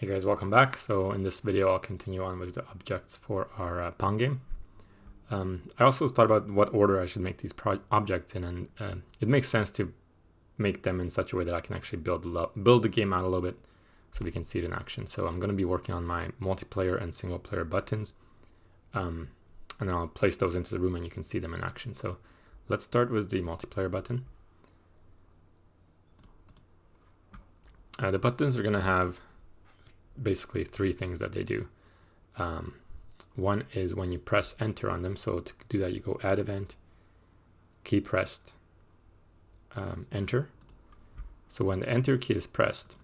Hey guys, welcome back. So in this video, I'll continue on with the objects for our Pong game. I also thought about what order I should make these objects in, and it makes sense to make them in such a way that I can actually build the game out a little bit so we can see it in action. So I'm going to be working on my multiplayer and single player buttons, and then I'll place those into the room and you can see them in action. So let's start with the multiplayer button. The buttons are going to have basically three things that they do. One is when you press enter on them. So to do that, you go add event, key pressed, enter. So when the enter key is pressed,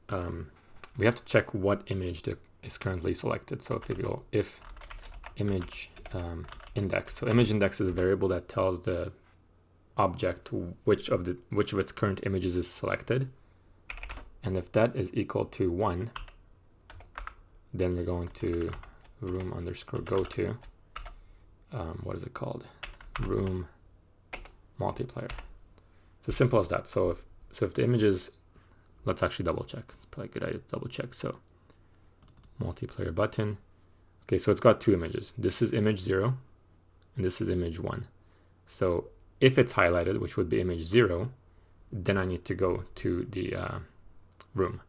we have to check what image is currently selected. So if we go if image index, so image index is a variable that tells the object which of its current images is selected. And if that is equal to 1, then we're going to room underscore go to, what is it called? Room multiplayer. It's as simple as that. So if the image is, let's actually double check. It's probably a good idea to double check. So multiplayer button. Okay, so it's got two images. This is image 0 and this is image 1. So if it's highlighted, which would be image 0, then I need to go to the room.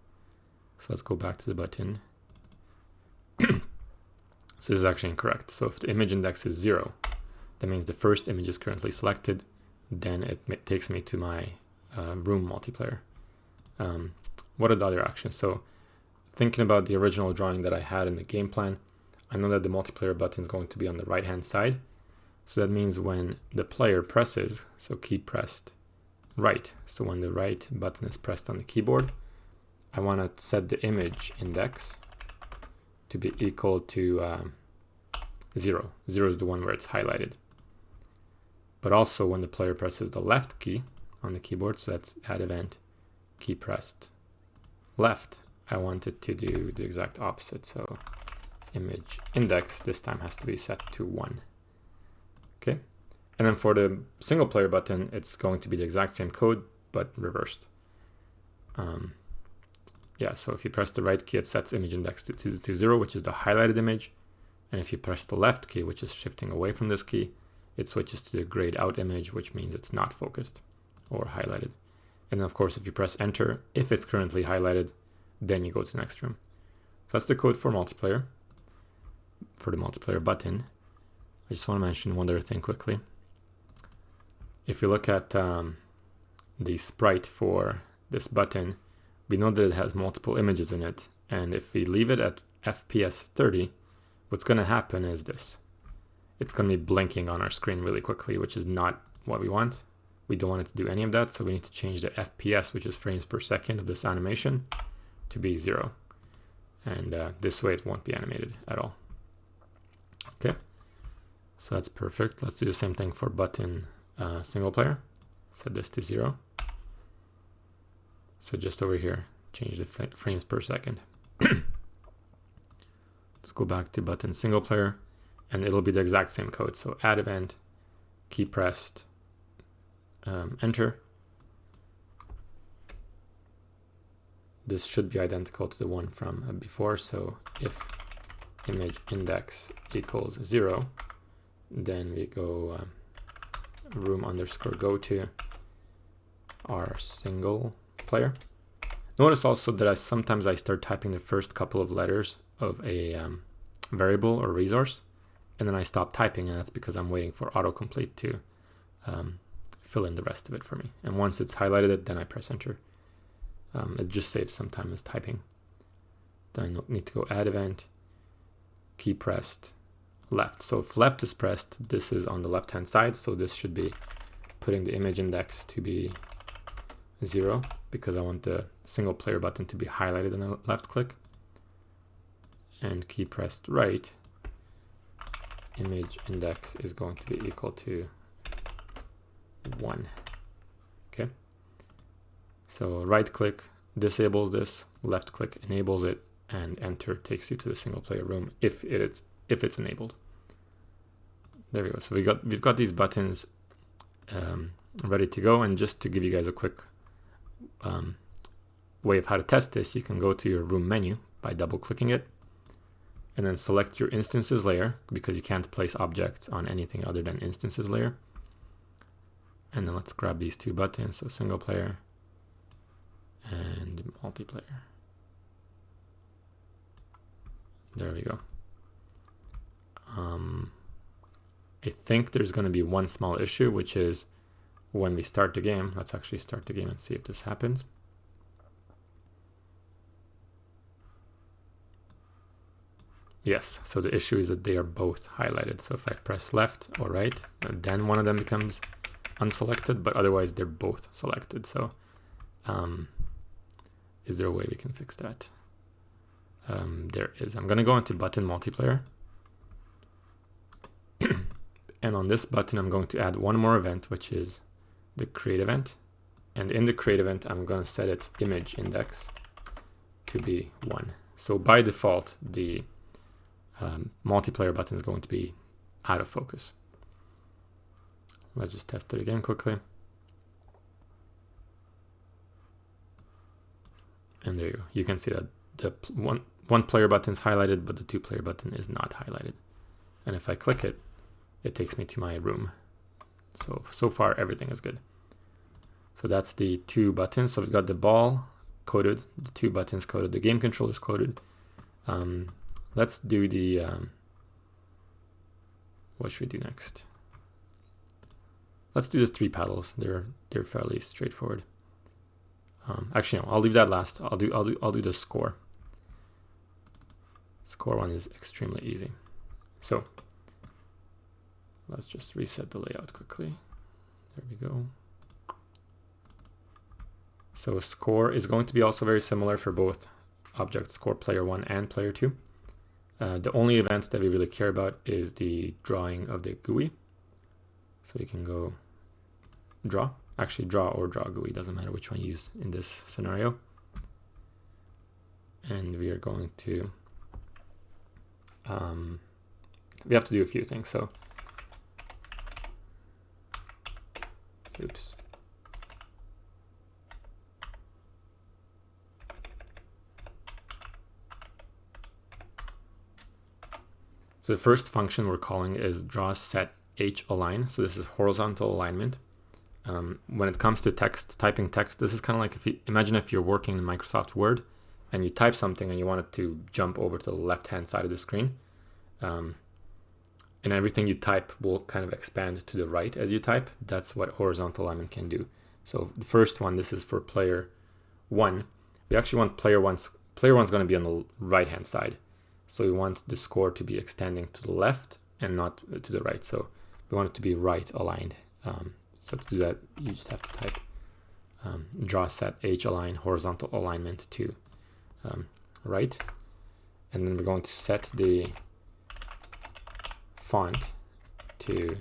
So let's go back to the button. So this is actually incorrect. So if the image index is 0, that means the first image is currently selected. Then it takes me to my room multiplayer. What are the other actions? So thinking about the original drawing that I had in the game plan, I know that the multiplayer button is going to be on the right hand side. So that means when the player presses, so key pressed right. So when the right button is pressed on the keyboard, I want to set the image index to be equal to 0. 0 is the one where it's highlighted. But also when the player presses the left key on the keyboard, so that's add event, key pressed left, I want it to do the exact opposite. So image index this time has to be set to 1. Okay. And then for the single player button, it's going to be the exact same code, but reversed. Yeah, so if you press the right key, it sets image index to 0, which is the highlighted image. And if you press the left key, which is shifting away from this key, it switches to the grayed out image, which means it's not focused or highlighted. And then of course, if you press enter, if it's currently highlighted, then you go to the next room. So that's the code for multiplayer, for the multiplayer button. I just want to mention one other thing quickly. If you look at the sprite for this button, we know that it has multiple images in it, and if we leave it at FPS 30, what's going to happen is this. It's going to be blinking on our screen really quickly, which is not what we want. We don't want it to do any of that, so we need to change the FPS, which is frames per second of this animation, to be 0. And this way it won't be animated at all. Okay, so that's perfect. Let's do the same thing for button single player. Set this to 0. So just over here, change the frames per second. Let's go back to button single player, and it'll be the exact same code. So add event, key pressed, enter. This should be identical to the one from before. So if image index equals 0, then we go room underscore go to our single player. Notice also that sometimes I start typing the first couple of letters of a variable or resource, and then I stop typing, and that's because I'm waiting for autocomplete to fill in the rest of it for me. And once it's highlighted, then I press enter. It just saves some time as typing. Then I need to go add event, key pressed left. So if left is pressed, this is on the left hand side, so this should be putting the image index to be 0, because I want the single player button to be highlighted on the left click. And key pressed right, image index is going to be equal to 1. Okay, so right click disables this, left click enables it, and enter takes you to the single player room if it's enabled. There we go. So we've got these buttons ready to go. And just to give you guys a quick way of how to test this, you can go to your room menu by double clicking it and then select your instances layer, because you can't place objects on anything other than instances layer. And then let's grab these two buttons, so single player and multiplayer. There we go. I think there's going to be one small issue, which is when we start the game. Let's actually start the game and see if this happens. Yes, so the issue is that they are both highlighted. So if I press left or right, then one of them becomes unselected, but otherwise they're both selected. So is there a way we can fix that? There is. I'm going to go into button multiplayer. And on this button, I'm going to add one more event, which is the create event. And in the create event, I'm going to set its image index to be 1. So by default, the multiplayer button is going to be out of focus. Let's just test it again quickly. And there you go. You can see that the one player button is highlighted, but the 2 player button is not highlighted. And if I click it, it takes me to my room. So far, everything is good. So that's the 2 buttons. So we've got the ball coded, the 2 buttons coded, the game controllers coded. Let's do the, what should we do next? Let's do the 3 paddles. They're fairly straightforward. Actually, no, I'll leave that last. I'll do the score. Score one is extremely easy. So let's just reset the layout quickly. There we go. So score is going to be also very similar for both object score player 1 and player 2. The only events that we really care about is the drawing of the GUI. So we can go draw. Actually, draw or draw GUI, doesn't matter which one you use in this scenario. And we are going to, we have to do a few things. So, oops. So the first function we're calling is draw set h align. So this is horizontal alignment. When it comes to text, typing text, this is kind of like if you imagine if you're working in Microsoft Word and you type something and you want it to jump over to the left-hand side of the screen. And everything you type will kind of expand to the right as you type. That's what horizontal alignment can do. So the first one, this is for player 1. We actually want player 1's going to be on the right-hand side. So we want the score to be extending to the left and not to the right. So we want it to be right aligned. So to do that, you just have to type draw set h align horizontal alignment to right. And then we're going to set the font to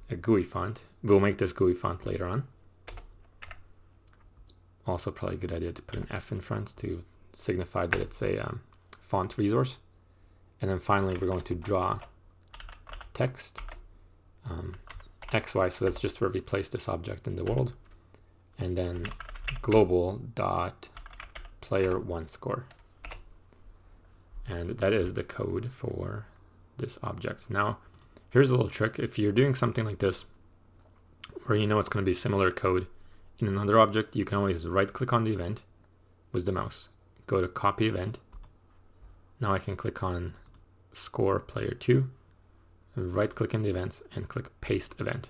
a GUI font. We'll make this GUI font later on. It's also probably a good idea to put an F in front to signify that it's a font resource. And then finally, we're going to draw text XY. So that's just where we place this object in the world. And then global dot player 1 score. And that is the code for this object. Now, here's a little trick. If you're doing something like this, where you know it's going to be similar code in another object, you can always right click on the event with the mouse. Go to copy event. Now I can click on score player 2, right click in the events and click paste event.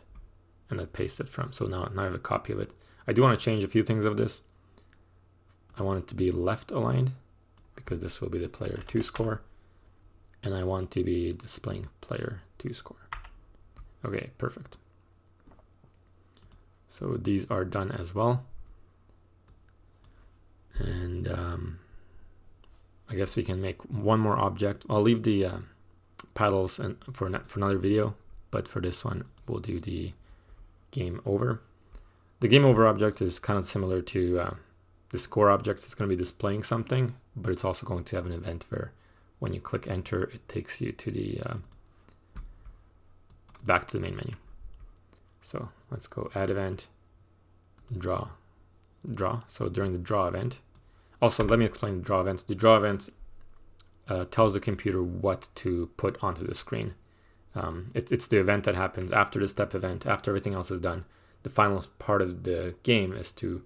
And then paste it from. So now I have a copy of it. I do want to change a few things of this. I want it to be left aligned because this will be the player 2 score. And I want to be displaying player 2 score. Okay, perfect. So these are done as well. And I guess we can make one more object. I'll leave the paddles for another video, but for this one, we'll do the game over. The game over object is kind of similar to the score object. It's going to be displaying something, but it's also going to have an event where when you click enter, it takes you to the back to the main menu. So let's go add event, draw. So during the draw event, Also, let me explain the draw event. The draw event tells the computer what to put onto the screen. It's the event that happens after the step event, after everything else is done. The final part of the game is to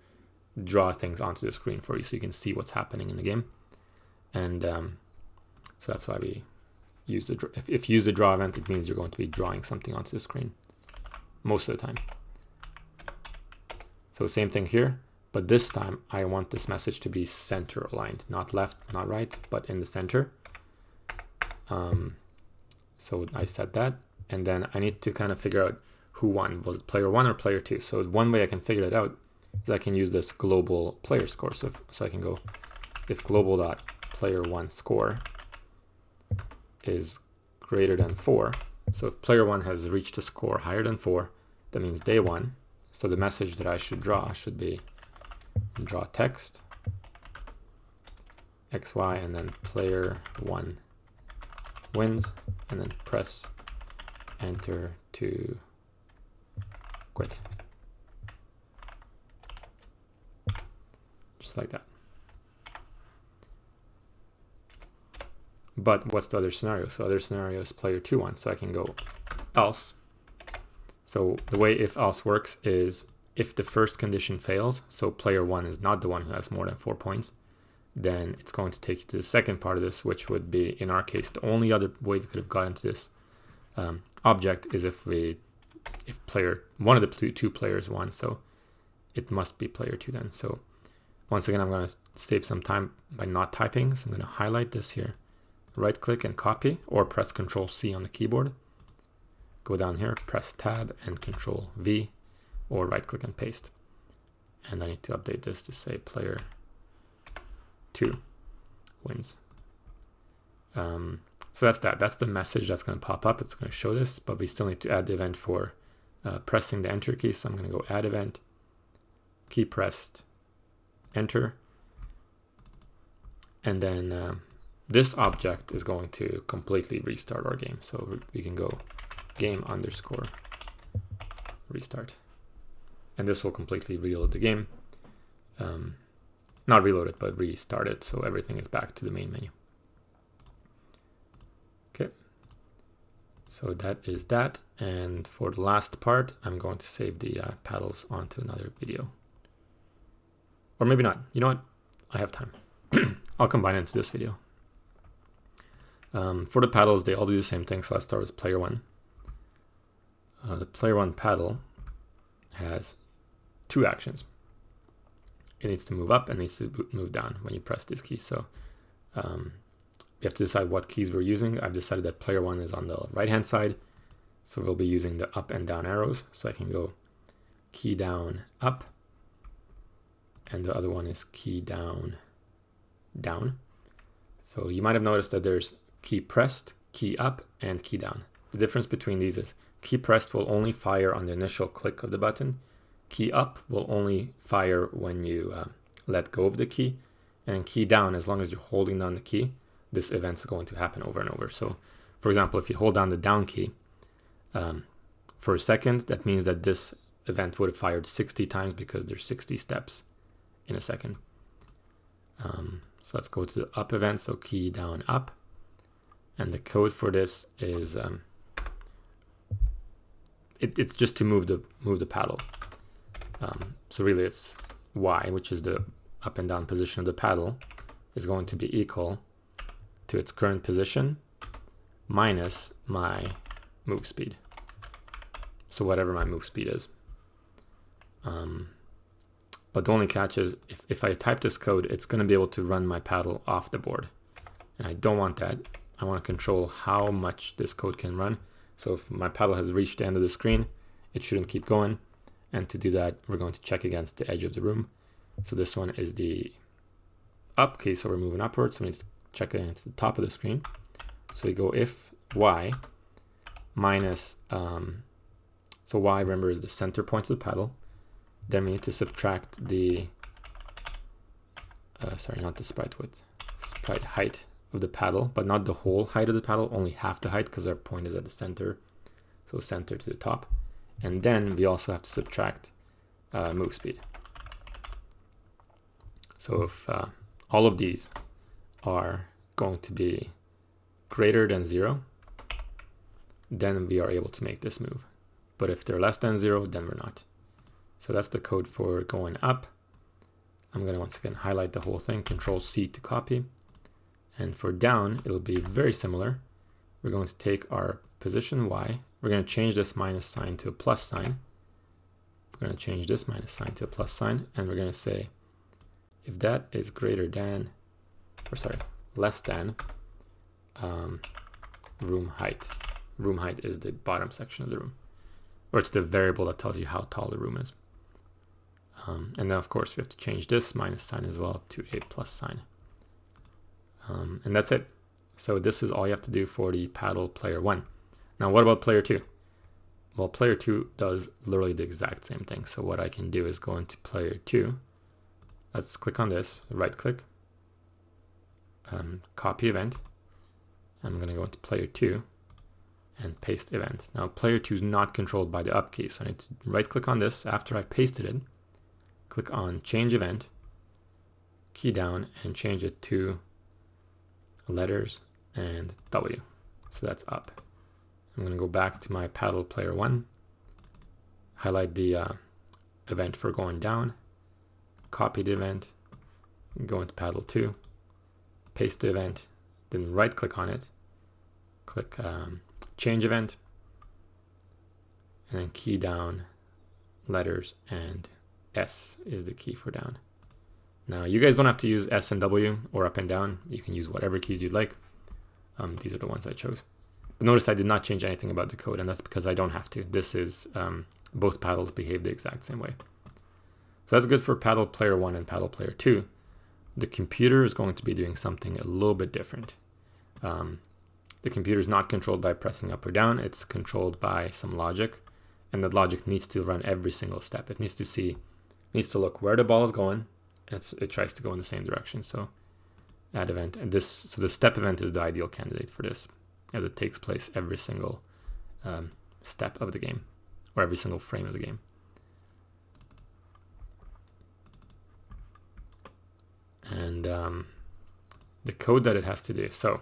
draw things onto the screen for you so you can see what's happening in the game. And so that's why we use the if you use the draw event, it means you're going to be drawing something onto the screen most of the time. So same thing here, but this time I want this message to be center aligned, not left, not right, but in the center. So I set that, and then I need to kind of figure out who won. Was it player 1 or player 2? So one way I can figure that out is I can use this global player score. So I can go if global.player1 score is greater than 4. So if player 1 has reached a score higher than 4, that means they won. So the message that I should draw should be draw text XY and then player 1 wins, and then press enter to quit. Just like that. But what's the other scenario? So other scenario is player 2 won. So I can go else. So the way if else works is if the first condition fails, so player 1 is not the one who has more than 4 points, then it's going to take you to the second part of this, which would be, in our case, the only other way we could have gotten to this object is if player one of the two players won. So it must be player 2 then. So once again, I'm going to save some time by not typing. So I'm going to highlight this here, right click and copy, or press Control C on the keyboard. Go down here, press Tab and Control V, or right click and paste. And I need to update this to say player 2 wins. So that's that. That's the message that's going to pop up. It's going to show this, but we still need to add the event for pressing the enter key. So I'm going to go add event, key pressed, enter. And then this object is going to completely restart our game. So we can go game_restart. And this will completely reload the game. Not reload it, but restart it. So everything is back to the main menu. Okay. So that is that. And for the last part, I'm going to save the paddles onto another video. Or maybe not. You know what? I have time. I'll combine it into this video. For the paddles, they all do the same thing. So let's start with player 1. The player 1 paddle has 2 actions. It needs to move up and needs to move down when you press this key. So we have to decide what keys we're using. I've decided that player 1 is on the right hand side, so we'll be using the up and down arrows. So I can go key down up, and the other one is key down down. So you might have noticed that there's key pressed, key up, and key down. The difference between these is key pressed will only fire on the initial click of the button. Key up will only fire when you let go of the key, and key down, as long as you're holding down the key, this event's going to happen over and over. So for example, if you hold down the down key for a second, that means that this event would have fired 60 times because there's 60 steps in a second. So let's go to the up event, so key down up, and the code for this is it's just to move the paddle. So really it's Y, which is the up and down position of the paddle, is going to be equal to its current position minus my move speed. So whatever my move speed is. But the only catch is if I type this code, it's going to be able to run my paddle off the board. And I don't want that. I want to control how much this code can run. So if my paddle has reached the end of the screen, it shouldn't keep going. And to do that, we're going to check against the edge of the room. So this one is the up key, so we're moving upwards. So we need to check against the top of the screen. So we go if Y minus, so Y, remember, is the center point of the paddle. Then we need to subtract the, sorry, not the sprite width, sprite height of the paddle, but not the whole height of the paddle, only half the height because our point is at the center. So center to the top. And then we also have to subtract move speed. So if all of these are going to be greater than 0, then we are able to make this move. But if they're less than 0, then we're not. So that's the code for going up. I'm going to once again highlight the whole thing, Control C to copy. And for down, it'll be very similar. We're going to take our position Y. We're going to change this minus sign to a plus sign. We're going to change this minus sign to a plus sign. And we're going to say, if that is greater than, or sorry, less than room height. Room height is the bottom section of the room, or it's the variable that tells you how tall the room is. And then of course we have to change this minus sign as well to a plus sign. And that's it. So this is all you have to do for the paddle player 1. Now what about player 2? Well, player 2 does literally the exact same thing. So what I can do is go into player 2. Let's click on this, right click, copy event. I'm going to go into player 2 and paste event. Now player 2 is not controlled by the up key, so I need to right click on this after I've pasted it, click on change event, key down, and change it to letters and W. So that's up. I'm going to go back to my paddle player 1, highlight the event for going down, copy the event, go into paddle 2, paste the event, then right click on it, click change event, and then key down, letters, and S is the key for down. Now you guys don't have to use S and W or up and down. You can use whatever keys you'd like. These are the ones I chose. But notice I did not change anything about the code, and that's because I don't have to. This is both paddles behave the exact same way. So that's good for paddle player 1 and paddle player 2. The computer is going to be doing something a little bit different. The computer is not controlled by pressing up or down. It's controlled by some logic, and that logic needs to run every single step. It needs to look where the ball is going, and it tries to go in the same direction. So add event, and so the step event is the ideal candidate for this, as it takes place every single step of the game, or every single frame of the game. And the code that it has to do. So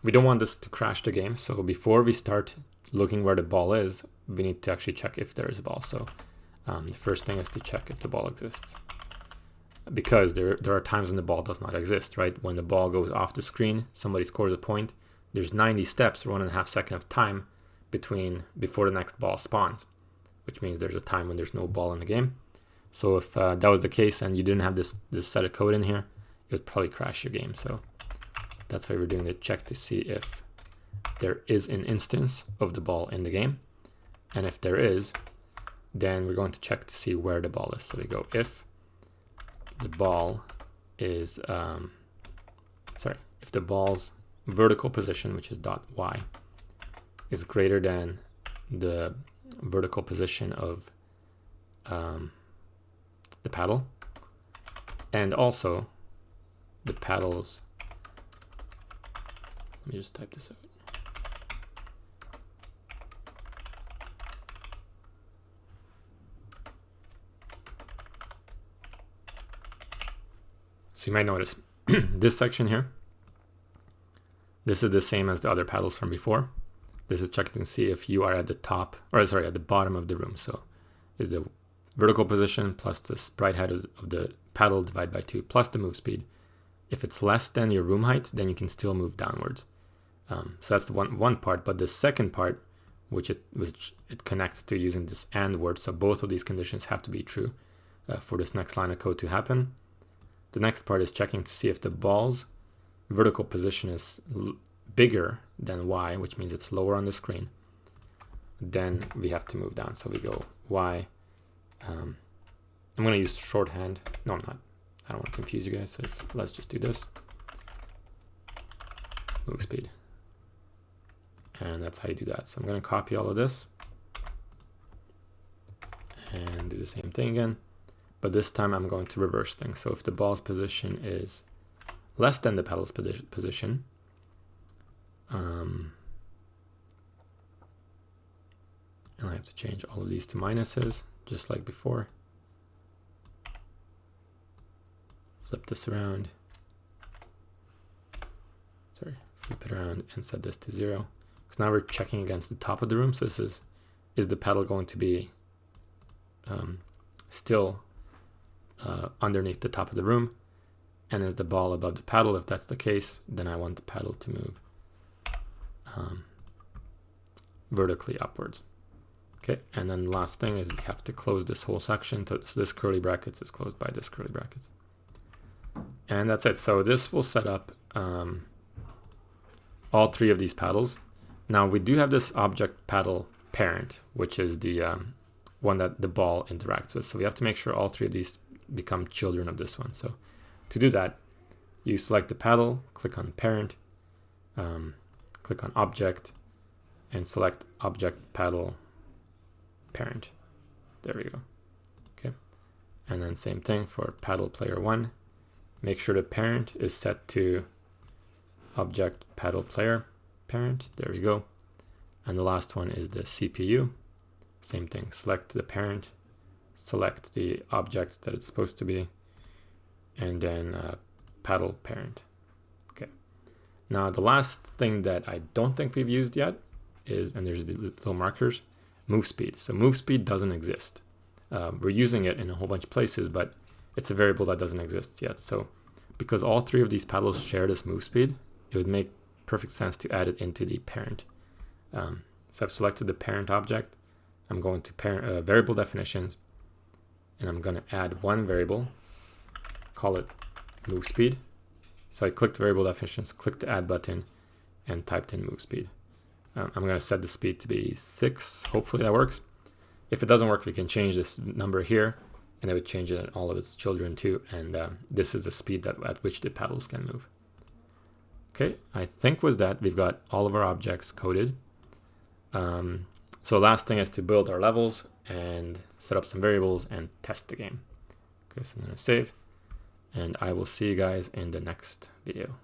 we don't want this to crash the game. So before we start looking where the ball is, we need to actually check if there is a ball. So the first thing is to check if the ball exists. Because there are times when the ball does not exist, right? When the ball goes off the screen, somebody scores a point, there's 90 steps or 1.5 seconds of time before the next ball spawns, which means there's a time when there's no ball in the game. So if that was the case and you didn't have this set of code in here, it would probably crash your game. So that's why we're doing the check to see if there is an instance of the ball in the game. And if there is, then we're going to check to see where the ball is. So we go if the ball is, if the ball's vertical position, which is .y, is greater than the vertical position of the paddle, and also the paddles, let me just type this out. So you might notice this section here, this is the same as the other paddles from before. This is checking to see if you are at the top, or sorry, at the bottom of the room. So is the vertical position plus the sprite height of the paddle divided by 2 plus the move speed. If it's less than your room height, then you can still move downwards. So that's the one part. But the second part, which it connects to using this AND word. So both of these conditions have to be true for this next line of code to happen. The next part is checking to see if the ball's vertical position is bigger than Y, which means it's lower on the screen. Then we have to move down. So we go Y. I'm going to use shorthand. No, I'm not. I don't want to confuse you guys. So let's just do this. Move speed. And that's how you do that. So I'm going to copy all of this and do the same thing again. But this time I'm going to reverse things. So if the ball's position is less than the paddle's position, and I have to change all of these to minuses, just like before. flip this around. Sorry, flip it around and set this to 0. So now we're checking against the top of the room. So this is the paddle going to be still underneath the top of the room? And is the ball above the paddle? If that's the case, then I want the paddle to move vertically upwards. Okay, and then the last thing is you have to close this whole section. So this curly brackets is closed by this curly brackets. And that's it. So this will set up all 3 of these paddles. Now we do have this object paddle parent, which is the one that the ball interacts with. So we have to make sure all 3 of these become children of this one. So to do that, you select the paddle, click on parent, click on object, and select object paddle parent. There we go. Okay. And then same thing for paddle player 1. Make sure the parent is set to object paddle player parent. There we go. And the last one is the CPU. Same thing. Select the parent, select the object that it's supposed to be, and then paddle parent. Okay. Now the last thing that I don't think we've used yet is, and there's the little markers, move speed. So move speed doesn't exist. We're using it in a whole bunch of places, but it's a variable that doesn't exist yet. So because all 3 of these paddles share this move speed, it would make perfect sense to add it into the parent. So I've selected the parent object. I'm going to parent variable definitions, and I'm going to add one variable, call it move speed. So I clicked variable definitions, clicked the add button, and typed in move speed. I'm going to set the speed to be 6. Hopefully that works. If it doesn't work, we can change this number here, and it would change it in all of its children too. And this is the speed at which the paddles can move. Okay, I think with that, we've got all of our objects coded. So last thing is to build our levels and set up some variables and test the game. Okay, so I'm going to save, and I will see you guys in the next video.